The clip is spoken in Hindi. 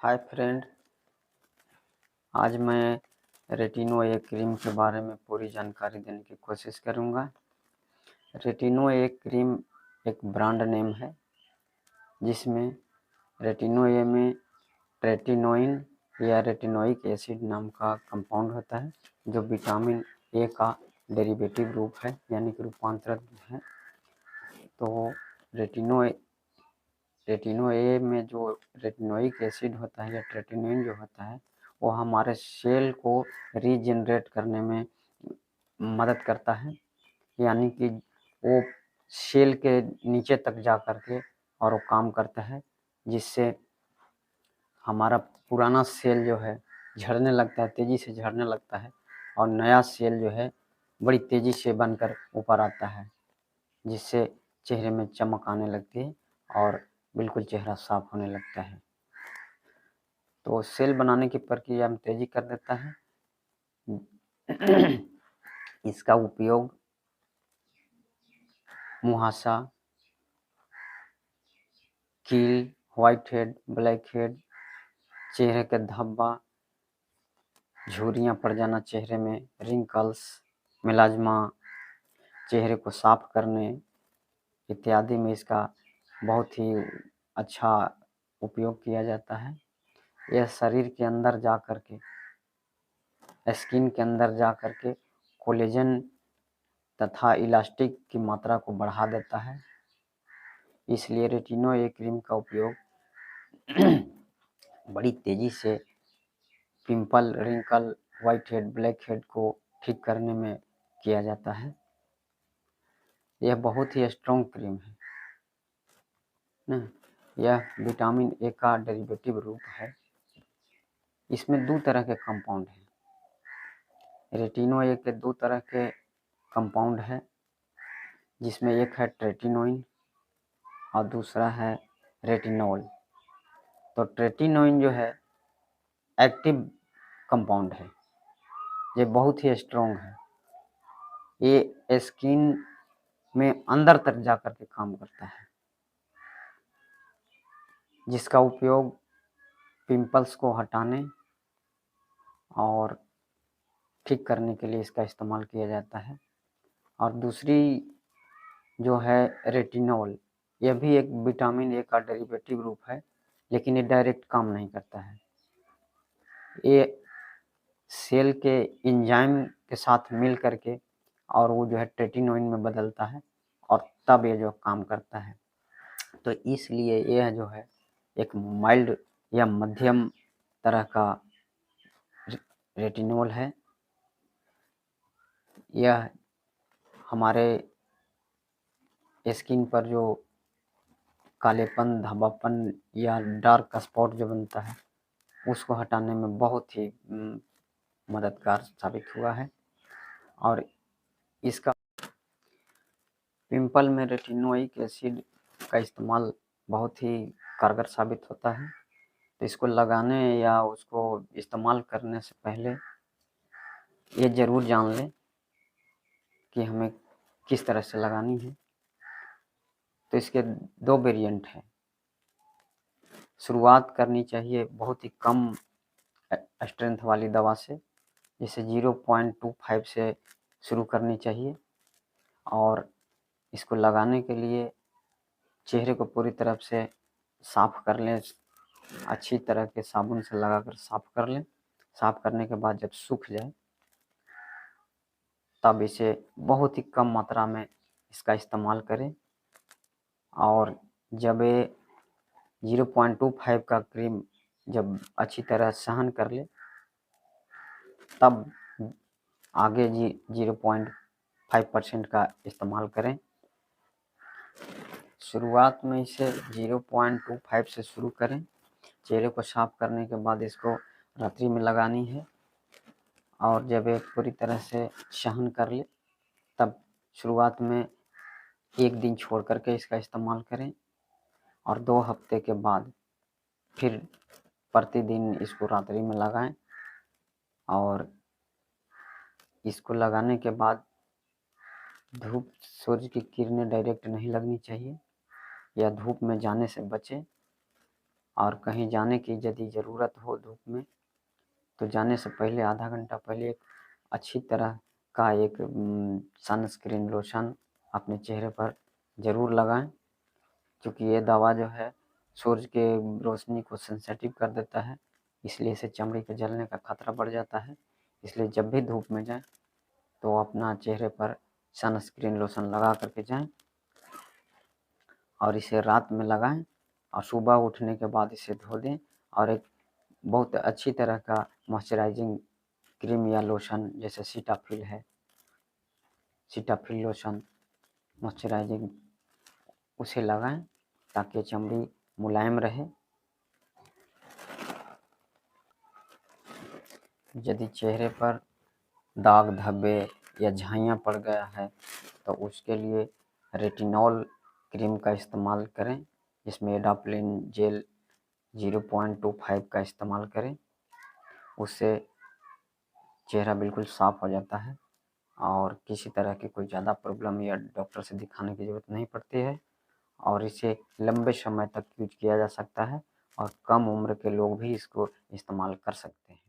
हाय फ्रेंड, आज मैं रेटिनो ए क्रीम के बारे में पूरी जानकारी देने की कोशिश करूंगा। रेटिनो ए क्रीम एक ब्रांड नेम है जिसमें रेटिनो ए में रेटिनोइन या रेटिनोइक एसिड नाम का कंपाउंड होता है जो विटामिन ए का डेरिवेटिव रूप है, यानी कि रूपांतरित है। तो रेटिनो ए में जो रेटिनोइक एसिड होता है या रेटिनोइन जो होता है वो हमारे सेल को रीजनरेट करने में मदद करता है, यानी कि वो सेल के नीचे तक जा कर के और वो काम करता है, जिससे हमारा पुराना सेल जो है झड़ने लगता है, तेज़ी से झड़ने लगता है, और नया सेल जो है बड़ी तेज़ी से बनकर ऊपर आता है, जिससे चेहरे में चमक आने लगती है और बिल्कुल चेहरा साफ होने लगता है। तो सेल बनाने की प्रक्रिया में तेज़ी कर देता है। इसका उपयोग मुहासा, कील, व्हाइट हेड, ब्लैक हेड, चेहरे के धब्बा, झुर्रियाँ पड़ जाना चेहरे में, रिंकल्स, मेलाज्मा, चेहरे को साफ करने इत्यादि में इसका बहुत ही अच्छा उपयोग किया जाता है। यह शरीर के अंदर जा कर के, स्किन के अंदर जा कर के कोलेजन तथा इलास्टिक की मात्रा को बढ़ा देता है। इसलिए रेटिनो ए क्रीम का उपयोग बड़ी तेज़ी से pimple, wrinkle, white head, black head को ठीक करने में किया जाता है। यह बहुत ही स्ट्रॉन्ग क्रीम है ना। यह विटामिन ए का डेरिवेटिव रूप है। इसमें दो तरह के कंपाउंड हैं। रेटिनो ए के दो तरह के कंपाउंड है, जिसमें एक है ट्रेटिनोइन और दूसरा है रेटिनॉल। तो ट्रेटिनोइन जो है एक्टिव कंपाउंड है, ये बहुत ही स्ट्रॉन्ग है। ये स्किन में अंदर तक जा कर के काम करता है, जिसका उपयोग पिंपल्स को हटाने और ठीक करने के लिए इसका इस्तेमाल किया जाता है। और दूसरी जो है रेटिनॉल, यह भी एक विटामिन ए का डेरिवेटिव रूप है, लेकिन ये डायरेक्ट काम नहीं करता है। ये सेल के एंजाइम के साथ मिल करके और वो जो है ट्रेटिनोइन में बदलता है और तब ये जो काम करता है। तो इसलिए यह जो है एक माइल्ड या मध्यम तरह का रेटिनॉल है। यह हमारे स्किन पर जो कालेपन, धब्बापन या डार्क स्पॉट जो बनता है उसको हटाने में बहुत ही मददगार साबित हुआ है। और इसका पिंपल में रेटिनोइक एसिड का इस्तेमाल बहुत ही कारगर साबित होता है। तो इसको लगाने या उसको इस्तेमाल करने से पहले ये ज़रूर जान लें कि हमें किस तरह से लगानी है। तो इसके दो वेरिएंट हैं। शुरुआत करनी चाहिए बहुत ही कम स्ट्रेंथ वाली दवा से, जैसे 0.25 से शुरू करनी चाहिए। और इसको लगाने के लिए चेहरे को पूरी तरफ से साफ़ कर लें, अच्छी तरह के साबुन से लगाकर साफ़ कर लें। साफ़ करने के बाद जब सूख जाए तब इसे बहुत ही कम मात्रा में इसका इस्तेमाल करें। और जब ये 0.25 का क्रीम जब अच्छी तरह सहन कर ले तब आगे 0.5% का इस्तेमाल करें। शुरुआत में इसे 0.25 से शुरू करें। चेहरे को साफ करने के बाद इसको रात्रि में लगानी है, और जब ये पूरी तरह से सहन कर ले तब शुरुआत में एक दिन छोड़ करके इसका इस्तेमाल करें, और 2 हफ्ते के बाद फिर प्रतिदिन इसको रात्रि में लगाएं। और इसको लगाने के बाद धूप, सूरज की किरणें डायरेक्ट नहीं लगनी चाहिए या धूप में जाने से बचें। और कहीं जाने की यदि ज़रूरत हो धूप में तो जाने से पहले आधा घंटा पहले एक अच्छी तरह का एक सनस्क्रीन लोशन अपने चेहरे पर ज़रूर लगाएं, क्योंकि ये दवा जो है सूरज के रोशनी को सेंसिटिव कर देता है, इसलिए इसे चमड़ी के जलने का खतरा बढ़ जाता है। इसलिए जब भी धूप में जाएं तो अपना चेहरे पर सनस्क्रीन लोशन लगा करके जाएं और इसे रात में लगाएं और सुबह उठने के बाद इसे धो दें और एक बहुत अच्छी तरह का मॉइस्चराइजिंग क्रीम या लोशन जैसे सीटाफिल लोशन मॉइस्चराइजिंग उसे लगाएं ताकि चमड़ी मुलायम रहे। यदि चेहरे पर दाग धब्बे या झाइयाँ पड़ गया है तो उसके लिए रेटिनॉल क्रीम का इस्तेमाल करें, जिसमें एडाप्लिन जेल 0.25 का इस्तेमाल करें। उससे चेहरा बिल्कुल साफ़ हो जाता है और किसी तरह की कोई ज़्यादा प्रॉब्लम या डॉक्टर से दिखाने की ज़रूरत नहीं पड़ती है और इसे लंबे समय तक यूज किया जा सकता है और कम उम्र के लोग भी इसको इस्तेमाल कर सकते हैं।